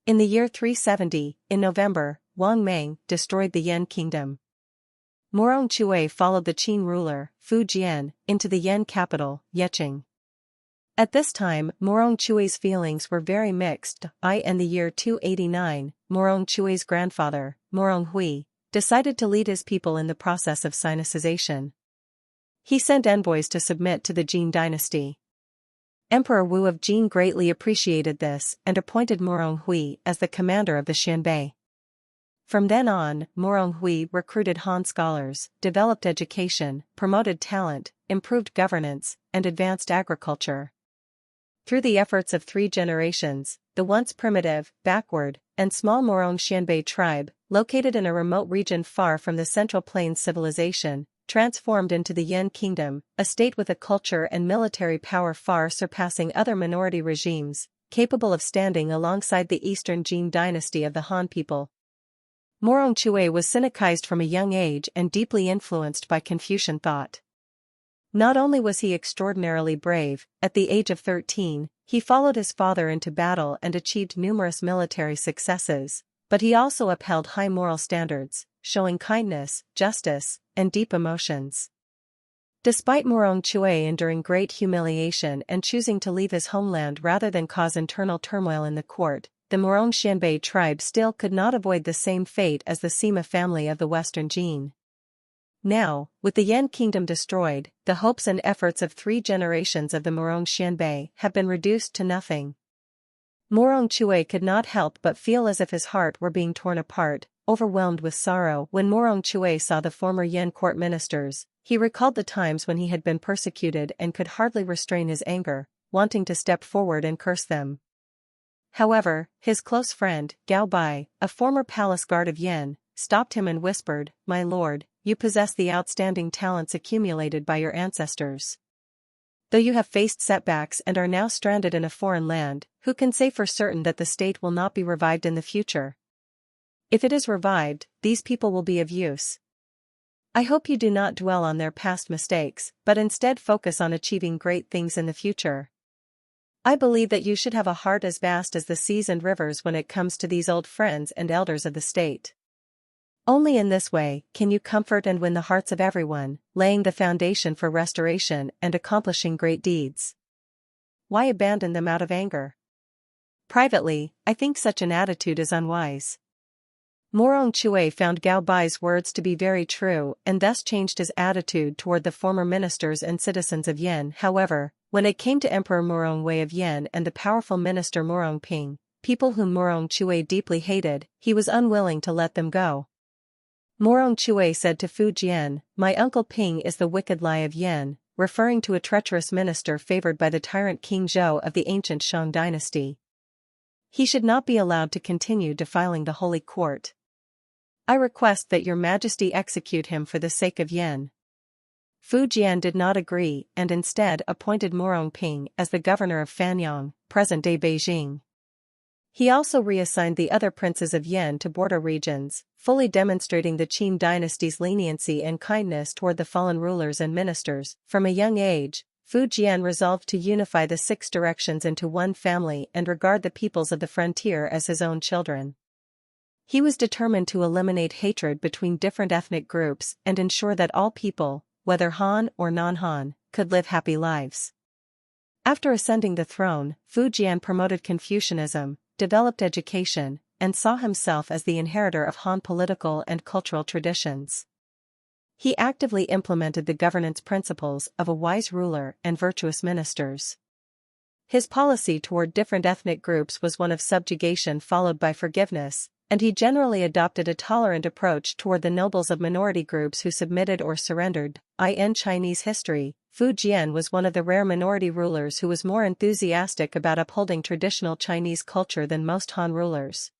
In the year 370, in November, Wang Mang destroyed the Yan kingdom. Murong Chui followed the Qin ruler, Fu Jian, into the Yan capital, Yeqing. At this time, Murong Chui's feelings were very mixed. In the year 289, Murong Chui's grandfather, Murong Hui, decided to lead his people in the process of Sinicization. He sent envoys to submit to the Jin dynasty. Emperor Wu of Jin greatly appreciated this and appointed Murong Hui as the commander of the Xianbei. From then on, Murong Hui recruited Han scholars, developed education, promoted talent, improved governance, and advanced agriculture. Through the efforts of 3 generations, the once primitive, backward, and small Murong Xianbei tribe, located in a remote region far from the Central Plains civilization, transformed into the Yan kingdom, a state with a culture and military power far surpassing other minority regimes, capable of standing alongside the Eastern Jin dynasty of the Han people. Murong Chui was Sinicized from a young age and deeply influenced by Confucian thought. Not only was he extraordinarily brave, at the age of 13, he followed his father into battle and achieved numerous military successes, but he also upheld high moral standards, showing kindness, justice, and deep emotions. Despite Murong Chui enduring great humiliation and choosing to leave his homeland rather than cause internal turmoil in the court, the Murong Xianbei tribe still could not avoid the same fate as the Sima family of the Western Jin. Now, with the Yan kingdom destroyed, the hopes and efforts of 3 generations of the Murong Xianbei have been reduced to nothing. Murong Chui could not help but feel as if his heart were being torn apart, overwhelmed with sorrow when Murong Chui saw the former Yan court ministers. He recalled the times when he had been persecuted and could hardly restrain his anger, wanting to step forward and curse them. However, his close friend, Gao Bai, a former palace guard of Yan, stopped him and whispered, "My lord, you possess the outstanding talents accumulated by your ancestors. Though you have faced setbacks and are now stranded in a foreign land, who can say for certain that the state will not be revived in the future? If it is revived, these people will be of use. I hope you do not dwell on their past mistakes, but instead focus on achieving great things in the future. I believe that you should have a heart as vast as the seas and rivers when it comes to these old friends and elders of the state. Only in this way can you comfort and win the hearts of everyone, laying the foundation for restoration and accomplishing great deeds. Why abandon them out of anger? Privately, I think such an attitude is unwise." Murong Chui found Gao Bai's words to be very true and thus changed his attitude toward the former ministers and citizens of Yan. However, when it came to Emperor Murong Wei of Yan and the powerful minister Murong Ping, people whom Murong Chui deeply hated, he was unwilling to let them go. Murong Chui said to Fu Jian, "My uncle Ping is the wicked Lai of Yan," referring to a treacherous minister favored by the tyrant King Zhou of the ancient Shang dynasty. "He should not be allowed to continue defiling the holy court. I request that your majesty execute him for the sake of Yan." Fu Jian did not agree and instead appointed Murong Ping as the governor of Fanyang, present-day Beijing. He also reassigned the other princes of Yan to border regions, fully demonstrating the Qin dynasty's leniency and kindness toward the fallen rulers and ministers. From a young age, Fu Jian resolved to unify the 6 directions into one family and regard the peoples of the frontier as his own children. He was determined to eliminate hatred between different ethnic groups and ensure that all people, whether Han or non-Han, could live happy lives. After ascending the throne, Fu Jian promoted Confucianism, developed education, and saw himself as the inheritor of Han political and cultural traditions. He actively implemented the governance principles of a wise ruler and virtuous ministers. His policy toward different ethnic groups was one of subjugation followed by forgiveness, and he generally adopted a tolerant approach toward the nobles of minority groups who submitted or surrendered. In Chinese history, Fu Jian was one of the rare minority rulers who was more enthusiastic about upholding traditional Chinese culture than most Han rulers.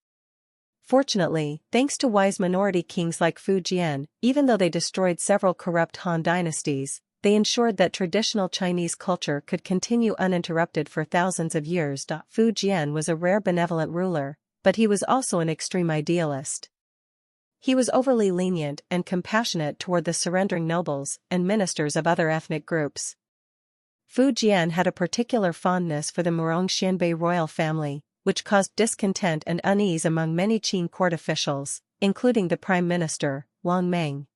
Fortunately, thanks to wise minority kings like Fu Jian, even though they destroyed several corrupt Han dynasties, they ensured that traditional Chinese culture could continue uninterrupted for thousands of years. Fu Jian was a rare benevolent ruler, but he was also an extreme idealist. He was overly lenient and compassionate toward the surrendering nobles and ministers of other ethnic groups. Fu Jian had a particular fondness for the Murong Xianbei royal family, which caused discontent and unease among many Qin court officials, including the Prime Minister, Wang Meng.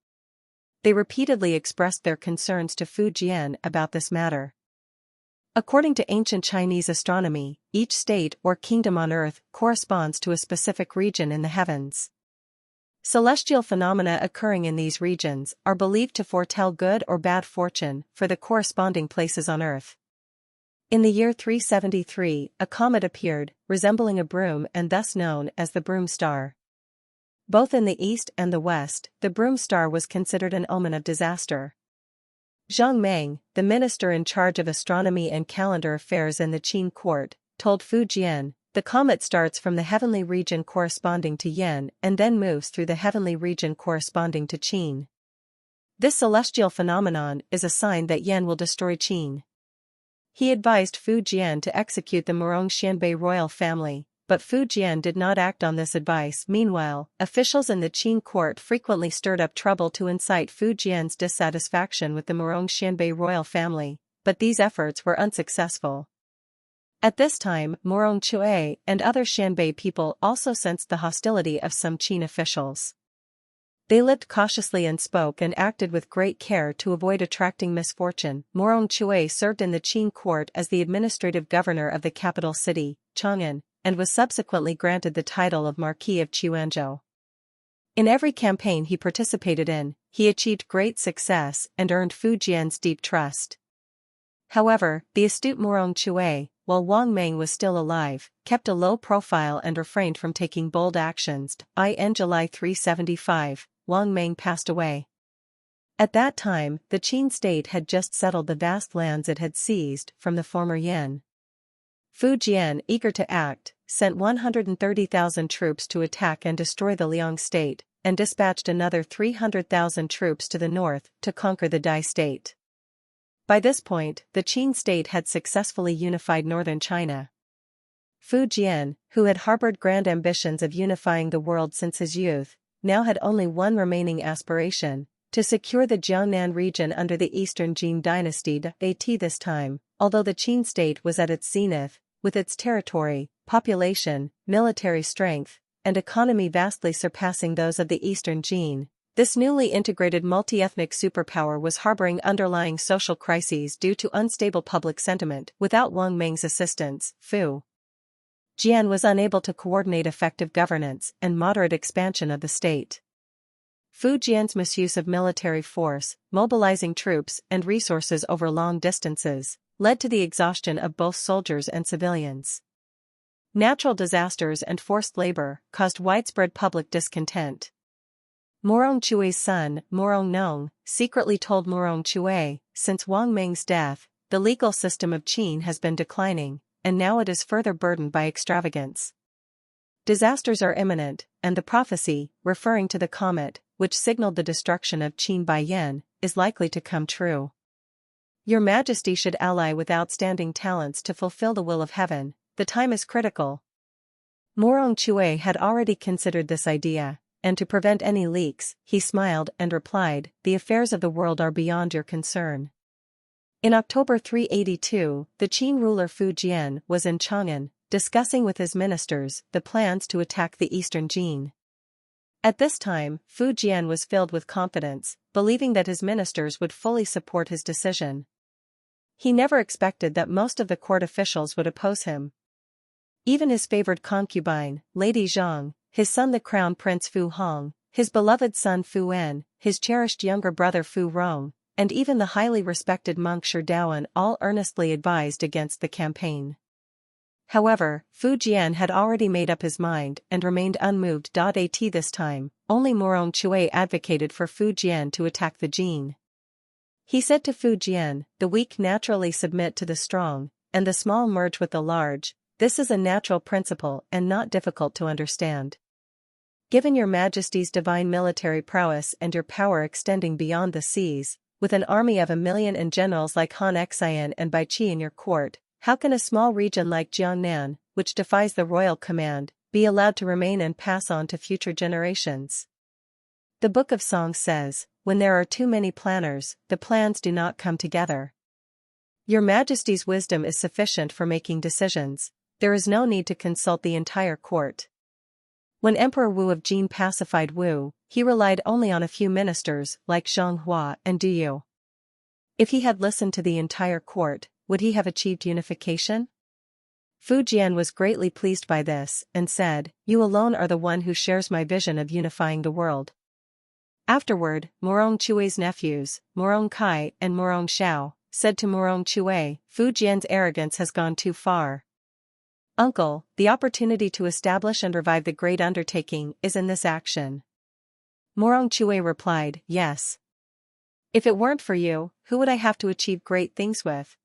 They repeatedly expressed their concerns to Fu Jian about this matter. According to ancient Chinese astronomy, each state or kingdom on Earth corresponds to a specific region in the heavens. Celestial phenomena occurring in these regions are believed to foretell good or bad fortune for the corresponding places on Earth. In the year 373, a comet appeared, resembling a broom and thus known as the Broom Star. Both in the east and the west, the Broom Star was considered an omen of disaster. Zhang Meng, the minister in charge of astronomy and calendar affairs in the Qin court, told Fu Jian, "The comet starts from the heavenly region corresponding to Yin and then moves through the heavenly region corresponding to Qin. This celestial phenomenon is a sign that Yin will destroy Qin." He advised Fu Jian to execute the Murong Chui royal family, but Fu Jian did not act on this advice. Meanwhile, officials in the Qin court frequently stirred up trouble to incite Fu Jian's dissatisfaction with the Murong Chui royal family, but these efforts were unsuccessful. At this time, Murong Chui and other Xianbei people also sensed the hostility of some Qin officials. They lived cautiously and spoke and acted with great care to avoid attracting misfortune. Murong Chui served in the Qin court as the administrative governor of the capital city, Chang'an, and was subsequently granted the title of Marquis of Qiuanzhou. In every campaign he participated in, he achieved great success and earned Fu Jian's deep trust. However, the astute Murong Chui, while Wang Meng was still alive, kept a low profile and refrained from taking bold actions. In July 375, Wang Meng passed away. At that time, the Qin state had just settled the vast lands it had seized from the former Yin. Fu Jian, eager to act, sent 130,000 troops to attack and destroy the Liang state, and dispatched another 300,000 troops to the north to conquer the Dai state. By this point, the Qin state had successfully unified northern China. Fu Jian, who had harbored grand ambitions of unifying the world since his youth, now had only one remaining aspiration: to secure the Jiangnan region under the Eastern Yan Dynasty. This time, although the Qin state was at its zenith, with its territory, population, military strength, and economy vastly surpassing those of the Eastern Jin, this newly integrated multi-ethnic superpower was harboring underlying social crises due to unstable public sentiment. Without Wang Meng's assistance, Fu Jian was unable to coordinate effective governance and moderate expansion of the state. Fu Jian's misuse of military force, mobilizing troops and resources over long distances, led to the exhaustion of both soldiers and civilians. Natural disasters and forced labor caused widespread public discontent. Murong Chui's son, Murong Nong, secretly told Murong Chui, "Since Wang Meng's death, the legal system of Qin has been declining, and now it is further burdened by extravagance. Disasters are imminent, and the prophecy, referring to the comet, which signaled the destruction of Qin by Yin, is likely to come true. Your Majesty should ally with outstanding talents to fulfill the will of heaven. The time is critical." Murong Chui had already considered this idea, and to prevent any leaks, he smiled and replied, "The affairs of the world are beyond your concern." In October 382, the Qin ruler Fu Jian was in Chang'an, discussing with his ministers the plans to attack the Eastern Jin. At this time, Fu Jian was filled with confidence, believing that his ministers would fully support his decision. He never expected that most of the court officials would oppose him. Even his favored concubine, Lady Zhang, his son the crown prince Fu Hong, his beloved son Fu En, his cherished younger brother Fu Rong, and even the highly respected monk Shi Daoan all earnestly advised against the campaign. However, Fu Jian had already made up his mind and remained unmoved. This time, only Murong Chui advocated for Fu Jian to attack the Jin. He said to Fu Jian, "The weak naturally submit to the strong, and the small merge with the large. This is a natural principle and not difficult to understand. Given your Majesty's divine military prowess and your power extending beyond the seas, with an army of 1 million and generals like Han Xian and Bai Qi in your court, how can a small region like Jiangnan, which defies the royal command, be allowed to remain and pass on to future generations?" The Book of Songs says, "When there are too many planners, the plans do not come together. Your Majesty's wisdom is sufficient for making decisions, There is no need to consult the entire court. When Emperor Wu of Jin pacified Wu, he relied only on a few ministers like Zhang Hua and Du Yu. If he had listened to the entire court, would he have achieved unification? Fu Jian was greatly pleased by this and said, "You alone are the one who shares my vision of unifying the world." Afterward, Murong Chui's nephews, Murong Chui and Murong Shao, said to Murong Chui, "Fu Jian's arrogance has gone too far. Uncle, the opportunity to establish and revive the great undertaking is in this action." Murong Chui replied, "Yes. If it weren't for you, who would I have to achieve great things with?"